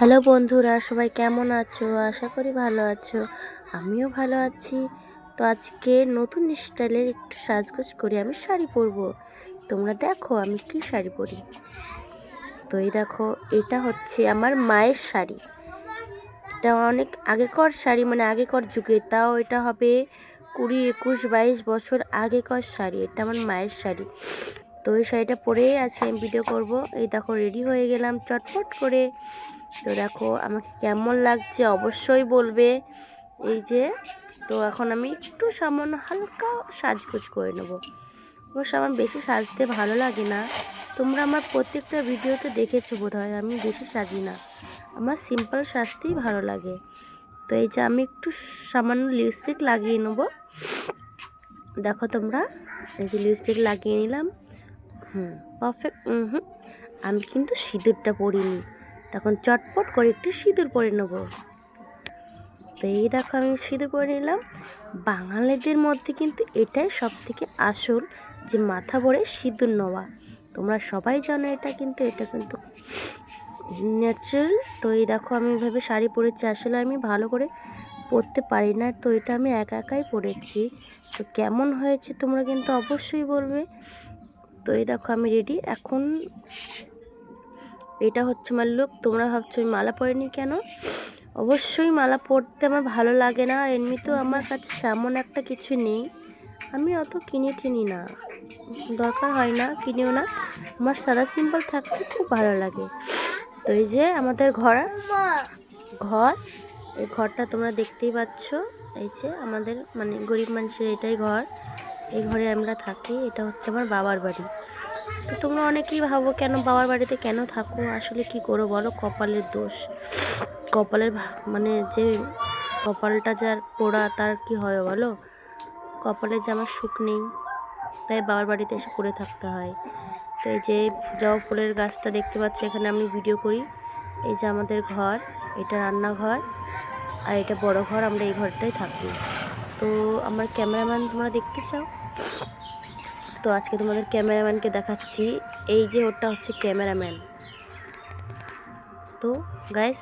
Hello বন্ধুরা, সবাই কেমন আছো? আশা করি ভালো আছো। আমিও ভালো আছি। তো আজকে নতুন স্টাইলের একটু সাজগোজ করে আমি শাড়ি পরবো। তোমরা দেখো আমি কি শাড়ি পরি। তো এই দেখো, এটা হচ্ছে আমার মায়ের শাড়ি। এটা অনেক আগেকার শাড়ি, মানে আগেকার যুগে, তাও এটা হবে 20, 21, 22 বছর আগেকার শাড়ি। এটা আমার মায়ের শাড়ি। তো এই শাড়িটা পরেই আজকে আমি ভিডিও করব। এই দেখো রেডি হয়ে গেলাম চটপট করে। তো দেখো আমাকে কেমন লাগছে অবশ্যই বলবে। এই যে, তো এখন আমি একটু সামান্য হালকা সাজগোজ করে নেব। অবশ্য আমার বেশি সাজতে ভালো লাগে না। তোমরা আমার প্রত্যেকটা ভিডিওতে দেখেছো বোধহয় আমি বেশি সাজি না, আমার সিম্পল সাজতেই ভালো লাগে। তো এই যে আমি একটু সামান্য লিপস্টিক লাগিয়ে নেব। দেখো তোমরা, এই যে লিপস্টিক লাগিয়ে নিলাম। পারফেক্ট। আমি কিন্তু সিঁদুরটা পরিনি, তখন চটপট করে একটু সিঁদুর পরে নেব। তো এই দেখো আমি সিঁদুর পরে নিলাম। বাঙালিদের মধ্যে কিন্তু এটাই সব থেকে আসল, যে মাথা ভরে সিঁদুর নেওয়া। তোমরা সবাই জানো এটা কিন্তু ন্যাচারাল। তো এই দেখো আমি এইভাবে শাড়ি পরেছি। আসলে আমি ভালো করে পরতে পারি না, তো এটা আমি একা একাই পরেছি। তো কেমন হয়েছে তোমরা কিন্তু অবশ্যই বলবে। তো এই দেখো আমি রেডি। এখন এটা হচ্ছে আমার লুক। তোমরা ভাবছো আমি মালা পরিনি কেন? অবশ্যই মালা পরতে আমার ভালো লাগে না। এমনিতেও আমার কাছে তেমন একটা কিছু নেই, আমি অত কিনে টিনি না, দরকার হয় না, কিনেও না। আমার সাদা সিম্পল থাকতে খুব ভালো লাগে। তো এই যে আমাদের ঘর, এই ঘরটা তোমরা দেখতেই পাচ্ছ। এই যে আমাদের মানে গরিব মানুষের এটাই ঘর। এই ঘরে আমরা থাকি। এটা হচ্ছে আমার বাবার বাড়ি। তো তোমরা অনেকেই ভাবো কেন বাবার বাড়িতে কেন থাকো? আসলে কি করো বলো, কপালের দোষ। কপালের মানে যে কপালটা যার পোড়া তার কি হয় বলো? কপালে যে আমার সুখ নেই, তাই বাবার বাড়িতে এসে পড়ে থাকতে হয়। তো এই যে জবা ফুলের গাছটা দেখতে পাচ্ছি, এখানে আমি ভিডিও করি। এই যে আমাদের ঘর, এটা রান্নাঘর, আর এটা বড় ঘর, আমরা এই ঘরটাই থাকি। তো আমার ক্যামেরাম্যান তোমরা দেখতে চাও? তো আজকে তোমাদের ক্যামেরাম্যানকে দেখাচ্ছি। এই যে ওটা হচ্ছে ক্যামেরাম্যান। তো গাইস,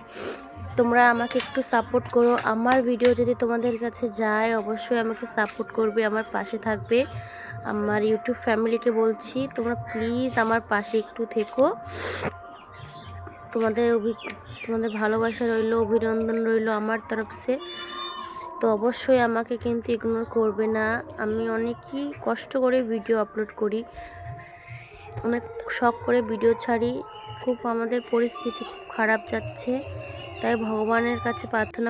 তোমরা আমাকে একটু সাপোর্ট করো। আমার ভিডিও যদি তোমাদের কাছে যায় অবশ্যই আমাকে সাপোর্ট করবে, আমার পাশে থাকবে। আমার ইউটিউব ফ্যামিলিকে বলছি, তোমরা প্লিজ আমার পাশে একটু থেকো। তোমাদের ভালোবাসা রইলো, অভিনন্দন রইলো আমার তরফ সে। তো অবশ্যই আমাকে কিন্তু ইগনোর করবে না। আমি অনেকই কষ্ট করে ভিডিও আপলোড করি, অনেক শখ করে ভিডিও ছাড়ি। খুব আমাদের পরিস্থিতি খুব খারাপ যাচ্ছে, তাই ভগবানের কাছে প্রার্থনা